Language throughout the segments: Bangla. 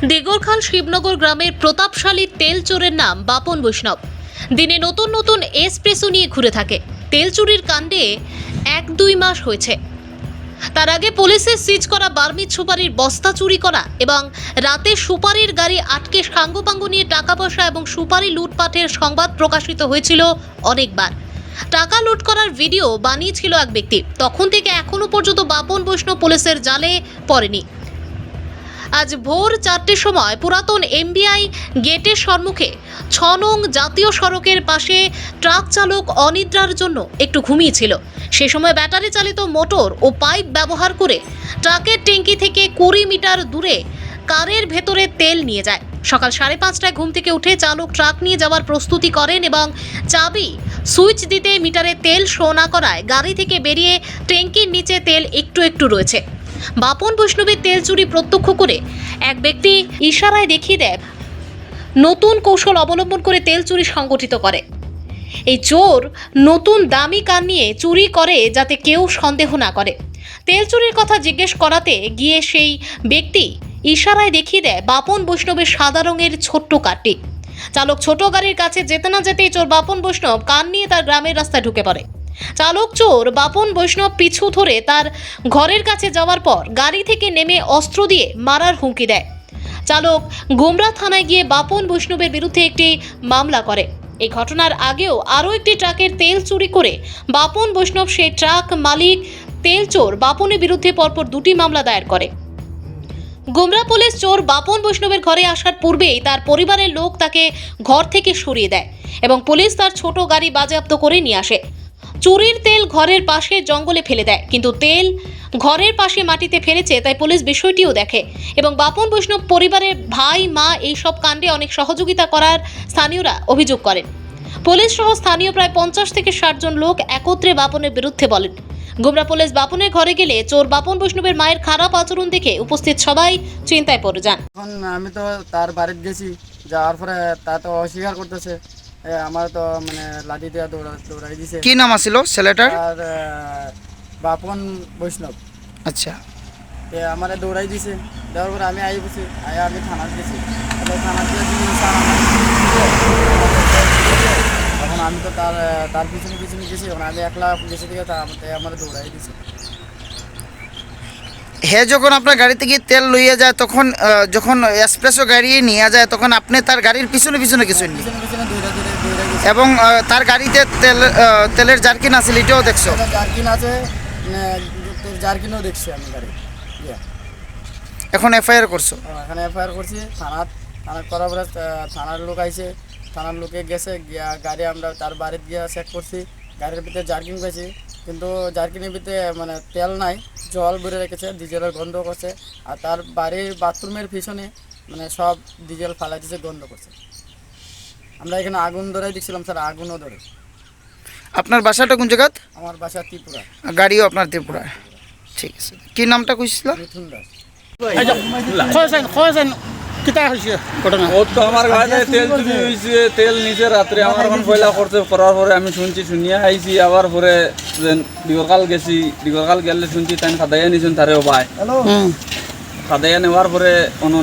দেগরখাল শিবনগর গ্রামের প্রতাপশালী তেল চোরের নাম বাপন বৈষ্ণব। দিনে নতুন নতুন এসপ্রেসো নিয়ে ঘুরে থাকে। তেল চুরির কাণ্ডে 1-2 মাস হয়েছে। তার আগে পুলিশের সিজ করা বার্মিজ সুপারির বস্তা চুরি করা এবং রাতে সুপারির গাড়ি আটকে সাঙ্গপাঙ্গ নিয়ে টাকা পয়সা এবং সুপারি লুটপাটের সংবাদ প্রকাশিত হয়েছিল অনেকবার। টাকা লুট করার ভিডিও বানিয়েছিল এক ব্যক্তি। তখন থেকে এখনো পর্যন্ত বাপন বৈষ্ণব পুলিশের জালে পড়েনি। আজ ভোর 4টের সময় পুরাতন এমবিআই গেটের সম্মুখে 6 নং জাতীয় সড়কের পাশে ট্রাক চালক অনিদ্রার জন্য একটু ঘুমিয়েছিল। সে সময় ব্যাটারি চালিত মোটর ও পাইপ ব্যবহার করে ট্রাকের ট্যাঙ্কি থেকে 20 মিটার দূরে কারের ভেতরে তেল নিয়ে যায়। সকাল 5:30টায় ঘুম থেকে উঠে চালক ট্রাক নিয়ে যাওয়ার প্রস্তুতি করেন এবং চাবি সুইচ দিতে মিটারে তেল শো না করায় গাড়ি থেকে বেরিয়ে ট্যাঙ্কির নিচে তেল একটু একটু রয়েছে। বাপন বৈষ্ণবের তেল চুরি প্রত্যক্ষ করে এক ব্যক্তি ইশারায় দেখিয়ে দেয় নতুন কৌশল অবলম্বন করে তেল চুরি সংগঠিত করে। এই চোর নতুন দামি কান নিয়ে চুরি করে যাতে কেউ সন্দেহ না করে। তেল চুরির কথা জিজ্ঞেস করাতে গিয়ে সেই ব্যক্তি ইশারায় দেখিয়ে দেয় বাপন বৈষ্ণবের সাদা রঙের ছোট্ট কারটি। চালক ছোট গাড়ির কাছে যেতে না যেতেই চোর বাপন বৈষ্ণব কান নিয়ে তার গ্রামের রাস্তায় ঢুকে পড়ে। চালক চোর বাপন বৈষ্ণব পিছু ধরে তার ঘরের কাছে যাওয়ার পর গাড়ি থেকে নেমে অস্ত্র দিয়ে মারার হুমকি দেয়। চালক গোমরা থানায় গিয়ে বাপন বৈষ্ণবের বিরুদ্ধে একটি মামলা করে। এই ঘটনার আগেও আরও একটি ট্রাকের তেল চুরি করে বাপন বৈষ্ণব সেই ট্রাক মালিক তেল চোর বাপনের বিরুদ্ধে পরপর 2টি মামলা দায়ের করে। গোমরা পুলিশ চোর বাপন বৈষ্ণবের ঘরে আসার পূর্বেই তার পরিবারের লোক তাকে ঘর থেকে সরিয়ে দেয় এবং পুলিশ তার ছোট গাড়ি বাজেয়াপ্ত করে নিয়ে আসে। চুরির তেল ঘরের পাশে জঙ্গলে ফেলে দেয়, কিন্তু তেল ঘরের পাশে মাটিতে ফেলেছে তাই পুলিশ বিষয়টিও দেখে এবং বাপন বৈষ্ণব পরিবারের ভাই মা এই সব কাণ্ডে অনেক সহযোগিতা করার স্থানীয়রা অভিযোগ করেন। পুলিশ সহ স্থানীয় প্রায় 50 থেকে 60 জন লোক একত্রে বাপনের বিরুদ্ধে বলেন। গোমরা পুলিশ বাপনের ঘরে গেলে চোর বাপন বৈষ্ণবের মায়ের খারাপ আচরণ দেখে উপস্থিত সবাই চিন্তায় পড়ে যান। এখন আমি তো তার বাড়িতে গেছি, যাওয়ার পরে তা তো অস্বীকার করতেছে। আমার তো মানে লাঠি দিয়ে দৌড়াই দিছে। কি নাম আছিল ছেলেটার? আর বাপন বৈষ্ণব। আচ্ছা, আমার দৌড়াই দিছে, দেওয়ার পরে আমি বসি আমি থানার গেছি। থানার এখন আমি তো তার পিছনে গেছি। এখন আমি একলা গেছি থেকে আমার দৌড়াই দিছে। হে যখন আপনার গাড়িতে গিয়ে তেল লইয়া যায় তখন যখন এক্সপ্রেসো গাড়ি নিয়ে যায় তখন আপনি তার গাড়ির পিছনে পিছনে কিছু নি পিছনে দৌড়াই গেছি। এবং তার গাড়িতে তেলের জার্কিন আছে, এটাও দেখছো? জার্কিন আছে, জার্কিনও দেখছি আমি গাড়ি। এখন এফআইআর করছো? এখানে এফআইআর করছি থানার করার পরে থানার লোক আইছে। থানার লোকে গেছে গিয়া গাড়ি আমরা তার বাড়িতে গিয়া চেক করছি। গাড়ির ভিতরে জার্কিন পেয়েছি, কিন্তু জার্কিনের ভিতরে মানে তেল নাই, জল ভরে রেখেছে, ডিজেলের গন্ধ করছে। আর তার বাড়ির বাথরুমের পিছনে মানে সব ডিজেল ফালাই দিয়েছে, গন্ধ করছে। আমরা এখানে আগুন ধরাই দিচ্ছিলাম স্যার, আগুনও ধরে। আপনার বাসাটা কোন জায়গা? আমার বাসা ত্রিপুরা। গাড়িও আপনার ত্রিপুরা? ঠিক আছে, কি নামটা কইছিল? মিঠুন দাস। আমার গাড়িতে তেল চুরি হয়েছে, তেল নিচে রাত্রে আমার এখন পয়লা করছে। করার পরে আমি শুনিয়া আইছি। আবার পরে ডিগরকাল গেছি, ডিগরকাল গেলে শুনছি তাই খাদাইয়া নিছেন তারেও পায়। খাদাইয়া নেওয়ার পরে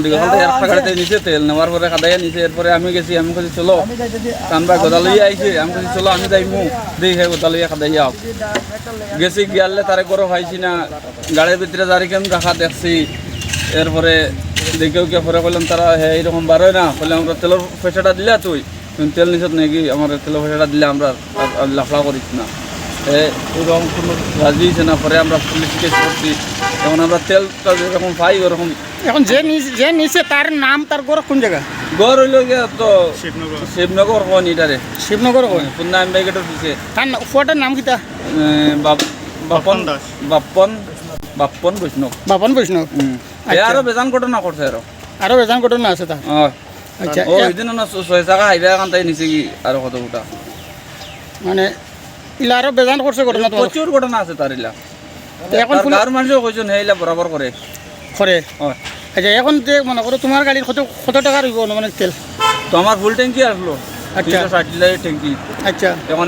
ডিগরকাল থেকে একটা গাড়িতে নিচে তেল নেওয়ার পরে খাদাইয়া নিচে। এরপরে আমি গেছি, আমি কাছে চলো কানবা গোদালইয়া আইছে। আমি কাছে চলো আমি যাইমু, দেখে গোদালইয়া খাদাইয়া গেছি। গিয়ালে তারে গরো পাইছি না, গাড়ির ভিতরে জারিকেন রাখা দেখছি। এরপরে দেখেও কে পরে বললাম তারা হ্যাঁ এইরকম বারোয় না, বললে আমরা তেলের পয়সাটা দিলে তুই তেল নিছত নাকি, আমার তেলের পয়সাটা দিলে আমরা লাফড়া করিস না। ওরকম কোনো রাজি হয়েছে না। পরে আমরা পুলিশ কেস করছি। এখন আমরা তেলটা যেরকম পাই ওরকম। এখন যে নিচে তার নাম, তার গড় কোন জায়গা? গড় হইল গিয়া তো শিবনগর কোন এটারে, শিবনগর পূর্ণা এমবাইগেটের পিছিয়ে। তার ফোটার নাম কিতা? বাপন বৈষ্ণব। বাপন বৈষ্ণব। আরো বেজান ঘটনা করছে, আরো বেজান ঘটনা আছে তার। আচ্ছা, ওই দিন না 6 টাকা হাইবা এখন তাই নিচে কি আরো কত গোটা মানে ইলা আরো বেজান করছে ঘটনা। প্রচুর ঘটনা আছে তার ইলা। এখন গাঁর মানুষও কইছেন হে ইলা বরাবর করে। আচ্ছা, এখন যে মনে করো তোমার গাড়ির কত টাকা রইব মানে তেল? তো আমার ফুল ট্যাঙ্কি আসলো, 360 লিটারের ট্যাঙ্কি। আচ্ছা, এখন